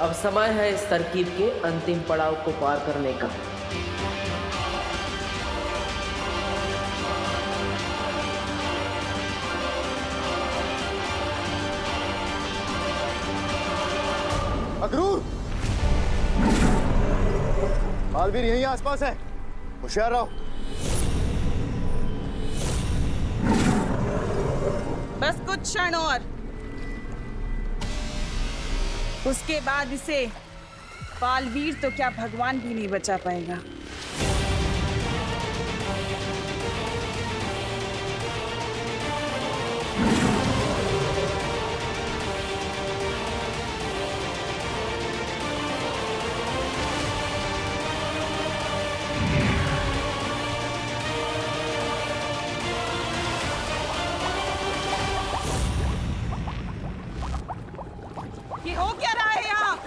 अब समय है इस तरकीब के अंतिम पड़ाव को पार करने का। अक्रूर, बालवीर यहीं आसपास है, होशियार रहो। बस कुछ क्षण और, उसके बाद इसे बालवीर तो क्या भगवान भी नहीं बचा पाएगा। ये हो क्या रहा है यहाँ?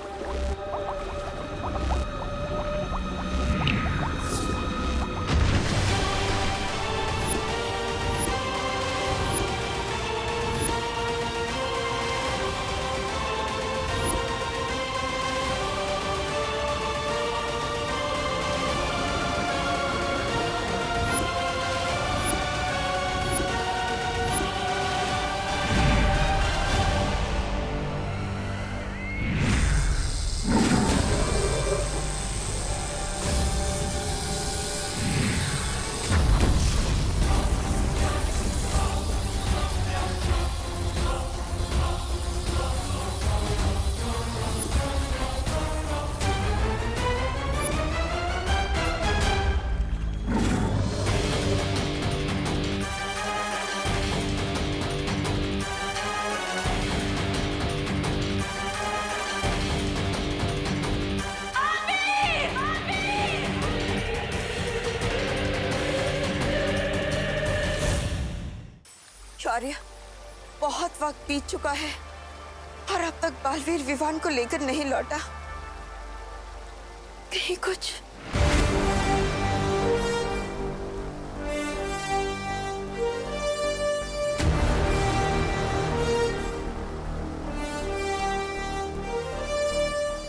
शौर्य, बहुत वक्त बीत चुका है और अब तक बालवीर विवान को लेकर नहीं लौटा। कहीं कुछ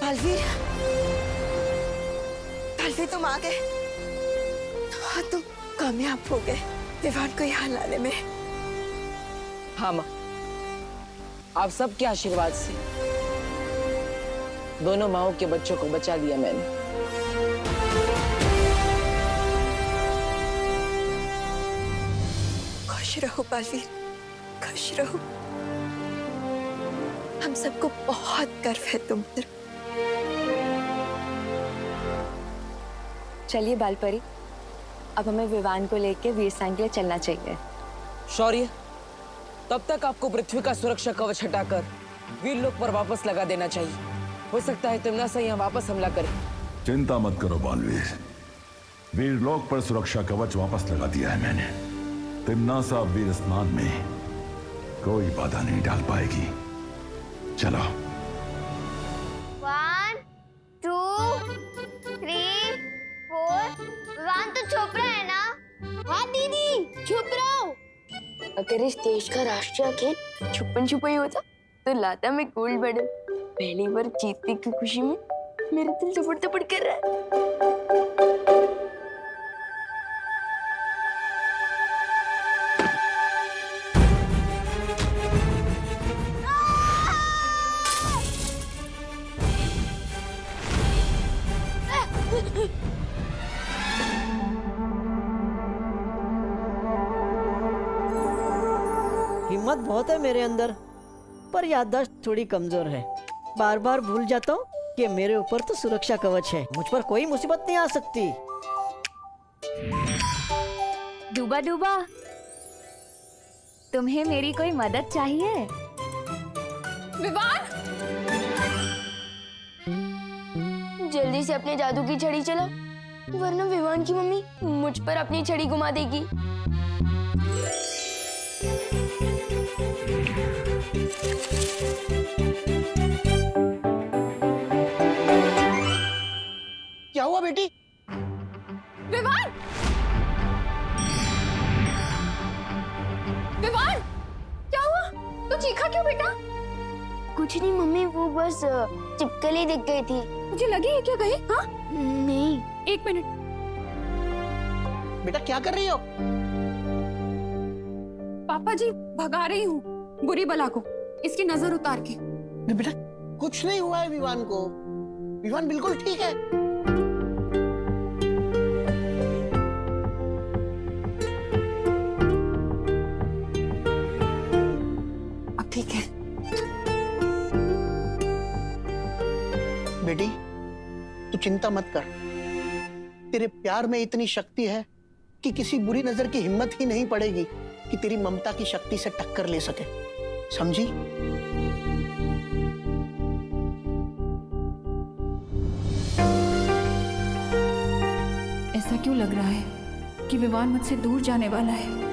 बालवीर, बालवीर तुम आ गए। हाँ, तुम कामयाब हो गए विवान को यहाँ लाने में। हाँ माँ, आप सबके आशीर्वाद से दोनों माओं के बच्चों को बचा लिया मैंने। खुश रहो बालवीर, खुश रहो। हम सबको बहुत गर्व है तुम पर। चलिए बालपरी, अब हमें विवान को लेकर वीरसेन के लिए चलना चाहिए। शौर्य, तब तक आपको पृथ्वी का सुरक्षा कवच हटाकर वीरलोक पर वापस लगा देना चाहिए। हो सकता है तिम्नासा यहाँ वापस हमला करे। चिंता मत करो बालवीर, वीरलोक पर सुरक्षा कवच वापस लगा दिया है मैंने। तिम्नासा वीर स्नान में कोई बाधा नहीं डाल पाएगी। चलो। 1 2 3 4। विवान तो छुप रहा है ना? हाँ दीदी, छुप रहा हूँ। अगर इस देश का राष्ट्रीय खेल छुपन छुपाई होता तो लाता मैं गोल्ड मेडल। पहली बार जीतने की खुशी में मेरा दिल थपड़ थपड़ कर रहा है। हिम्मत बहुत है मेरे अंदर, पर याददाश्त थोड़ी कमजोर है। बार बार भूल जाता हूँ कि मेरे ऊपर तो सुरक्षा कवच है, मुझ पर कोई मुसीबत नहीं आ सकती। डूबा डूबा, तुम्हें मेरी कोई मदद चाहिए? विवान, जल्दी से अपने जादू की छड़ी चला, वरना विवान की मम्मी मुझ पर अपनी छड़ी घुमा देगी। क्या हुआ बेटी? विवान! विवान! क्या हुआ? तू चीखा क्यों बेटा? कुछ नहीं मम्मी, वो बस चिपकली दिख गई थी। मुझे लगी है क्या कहीं? हाँ नहीं। एक मिनट। बेटा क्या कर रही हो? पापा जी भगा रही हूँ बुरी बला को, इसकी नजर उतार के। बेटा कुछ नहीं हुआ है विवान को, विवान बिल्कुल ठीक है। अब ठीक है। बेटी तू चिंता मत कर, तेरे प्यार में इतनी शक्ति है कि किसी बुरी नजर की हिम्मत ही नहीं पड़ेगी कि तेरी ममता की शक्ति से टक्कर ले सके, समझी? ऐसा क्यों लग रहा है कि विवान मुझसे दूर जाने वाला है?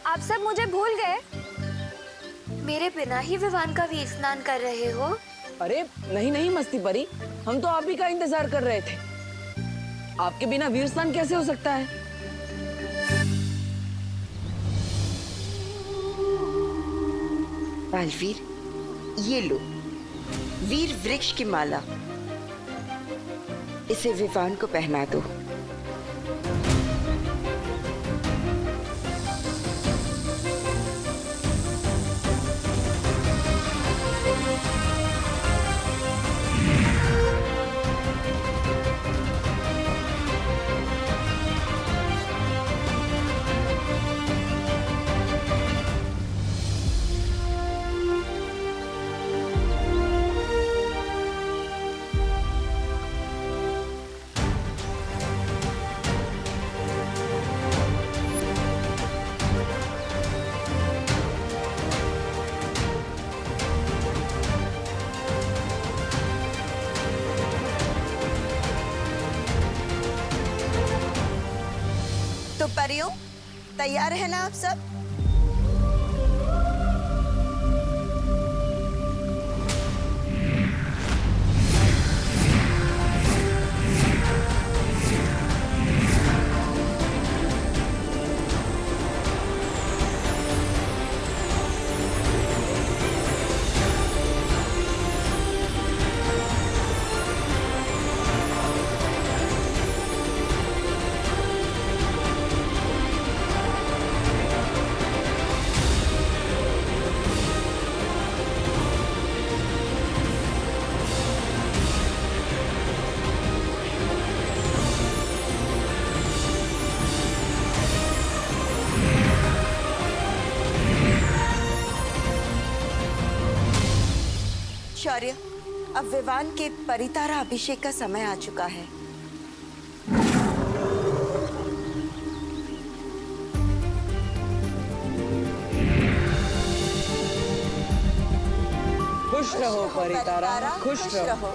आप सब मुझे भूल गए? मेरे बिना ही विवान का वीर स्नान कर रहे हो? अरे नहीं नहीं मस्ती परी, हम तो आप ही का इंतजार कर रहे थे। आपके बिना वीर स्नान कैसे हो सकता है? बालवीर, ये लो वीर वृक्ष की माला, इसे विवान को पहना दो। तो परियों, तैयार है ना आप सब? शौर्य, अब विवान के परितारा अभिषेक का समय आ चुका है। खुश रहो परितारा, खुश रहो।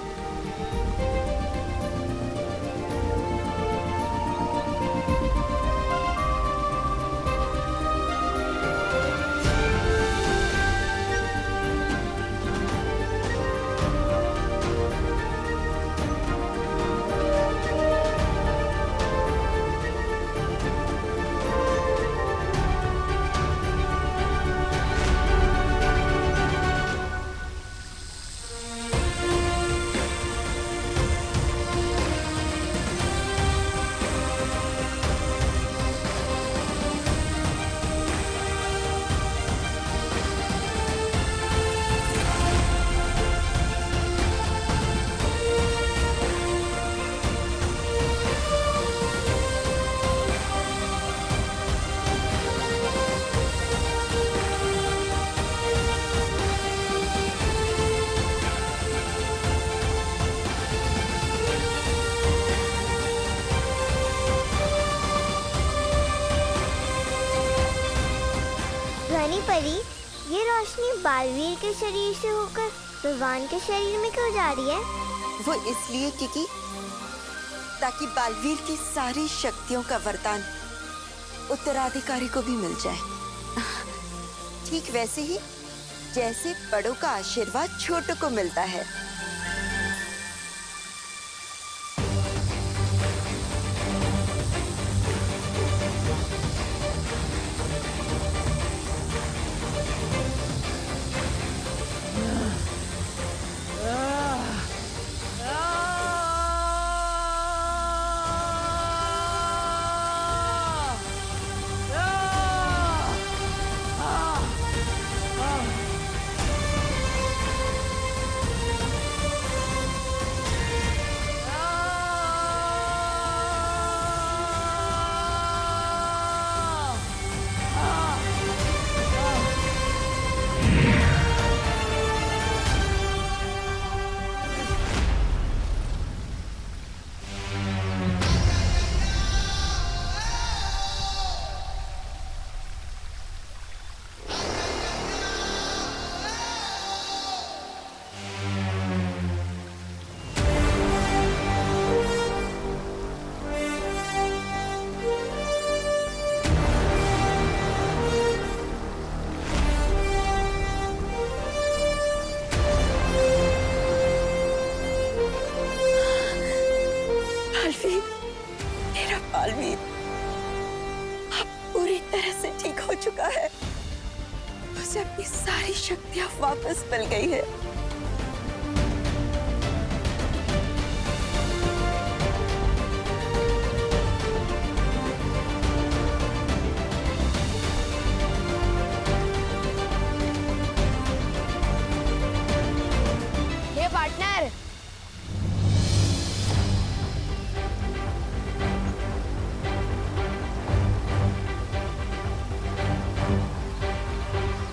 मनी परी, ये रोशनी बालवीर के शरीर से होकर विवान के शरीर में क्यों जा रही है? वो इसलिए क्योंकि ताकि बालवीर की सारी शक्तियों का वरदान उत्तराधिकारी को भी मिल जाए। ठीक वैसे ही जैसे बड़ों का आशीर्वाद छोटों को मिलता है। मेरा बालवीर अब पूरी तरह से ठीक हो चुका है। उसे अपनी सारी शक्तियां वापस मिल गई है। हे पार्टनर,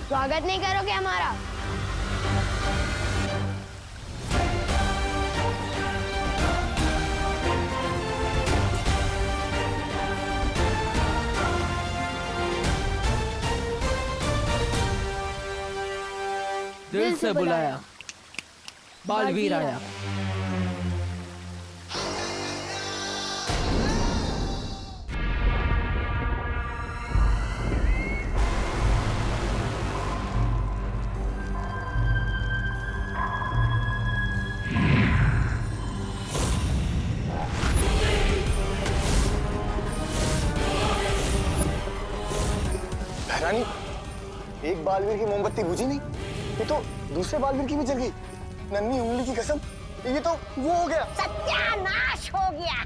स्वागत नहीं करोगे हमारा? दिल से बुलाया, बालवीर आया। रानी, एक बालवीर की मोमबत्ती बुझी नहीं, ये तो दूसरे बालवीर की भी जल गई। नन्ही उंगली की कसम, ये तो वो हो गया। सत्यानाश हो गया।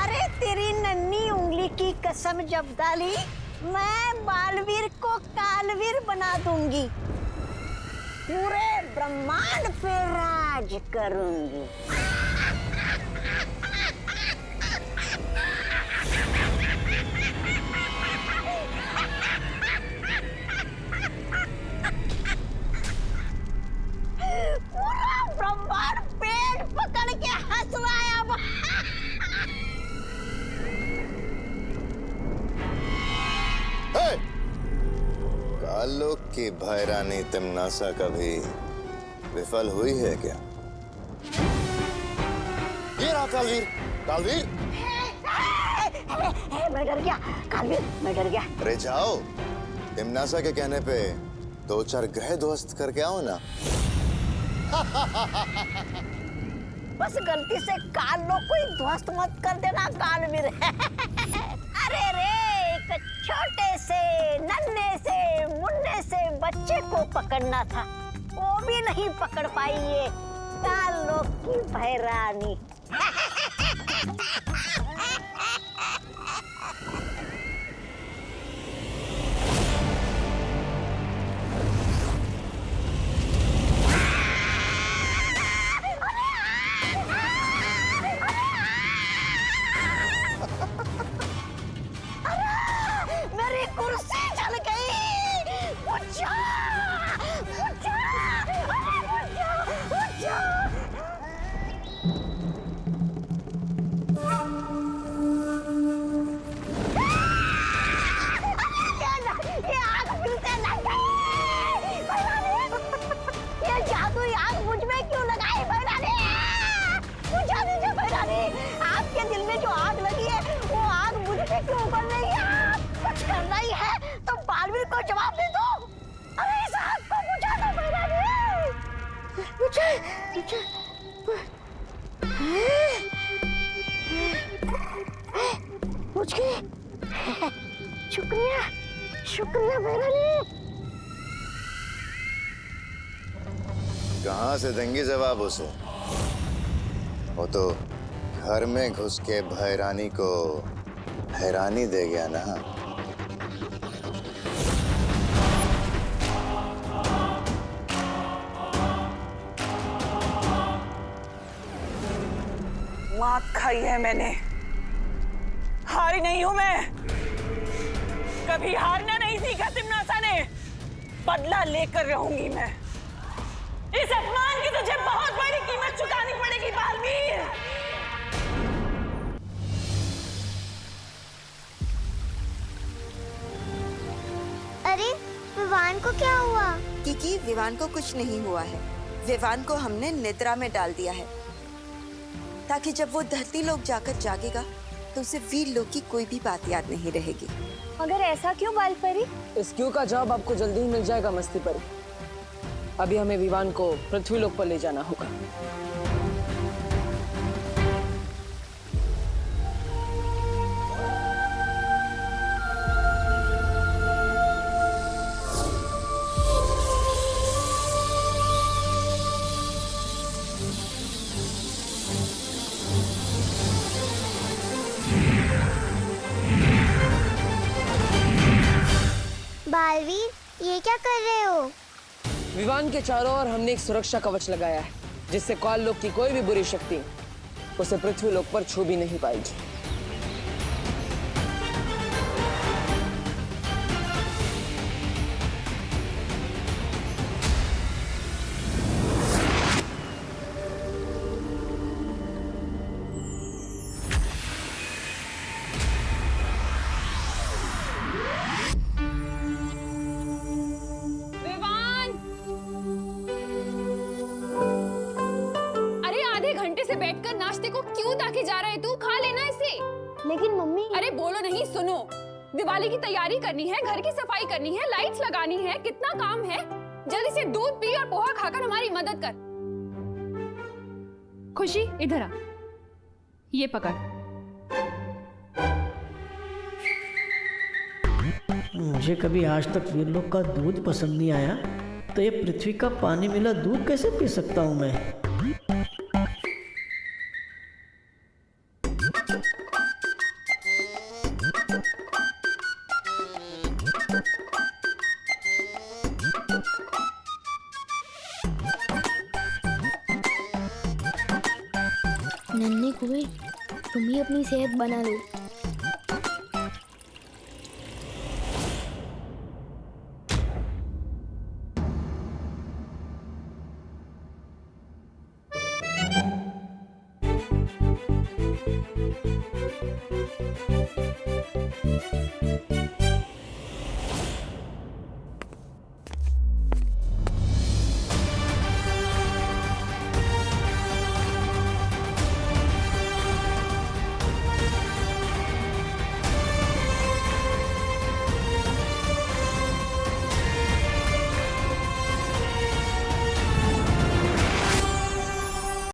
अरे तेरी नन्ही उंगली की कसम जब डाली, मैं बालवीर को कालवीर बना दूंगी, पूरे ब्रह्मांड पे राज करूंगी। पूरा ब्रह्मांड पेट पकड़ के हंस रहा है अब। कालों की भैरानी तिमनासा कभी विफल हुई है क्या? ये रहा कालवीर। कालवीर, मैं डर गया कालवीर, मैं डर गया। अरे जाओ, तिमनासा के कहने पे 2-4 ग्रह ध्वस्त करके आओ ना। बस गलती से कालों को ही ध्वस्त मत कर देना कालवीर। अरे रे, एक छोटे से नन्हे से मुन्ने से बच्चे को पकड़ना था, वो भी नहीं पकड़ पाई ये कालों की भैरानी। मेरी कुर्सी जल गई। उठ जा, उठ जा, अरे उठ जा, उठ जा। तो जवाब दे दो। अरे इस आग को बुझा दो भैरानी। बुझ गई। शुक्रिया शुक्रिया भैरानी। कहाँ से देंगी जवाब उसे? वो तो घर में घुस के भैरानी को हैरानी दे गया ना। मात खाई है मैंने, हारी नहीं हूं मैं। कभी हारना नहीं सीखा तिमनासा ने। बदला लेकर रहूंगी मैं। इस अपमान की तुझे बहुत बड़ी कीमत चुकानी पड़ेगी बालवीर। अरे विवान को क्या हुआ? क्योंकि विवान को कुछ नहीं हुआ है। विवान को हमने निद्रा में डाल दिया है, ताकि जब वो धरती लोक जाकर जागेगा तो उसे वीर लोक की कोई भी बात याद नहीं रहेगी। मगर ऐसा क्यों बालपरी? इस क्यों का जवाब आपको जल्दी ही मिल जाएगा मस्ती परी। अभी हमें विवान को पृथ्वी लोक पर ले जाना होगा। बालवीर, ये क्या कर रहे हो? विवान के चारों ओर हमने एक सुरक्षा कवच लगाया है, जिससे काल लोक की कोई भी बुरी शक्ति उसे पृथ्वी लोक पर छू भी नहीं पाएगी। बैठकर नाश्ते को क्यों ताके जा रहा है तू? खा लेना इसे। लेकिन मम्मी। अरे बोलो नहीं, सुनो। दिवाली की तैयारी करनी है, घर की सफाई करनी है, लाइट्स लगानी है, कितना काम है। जल्दी से दूध पी और पोहा खाकर हमारी मदद कर। खुशी इधर आ, ये पकड़। मुझे कभी आज तक वीर लोक का दूध पसंद नहीं आया, तो ये पृथ्वी का पानी मिला दूध कैसे पी सकता हूँ मैं? नन्हे कुएं, तुम ही अपनी सेहत बना लो।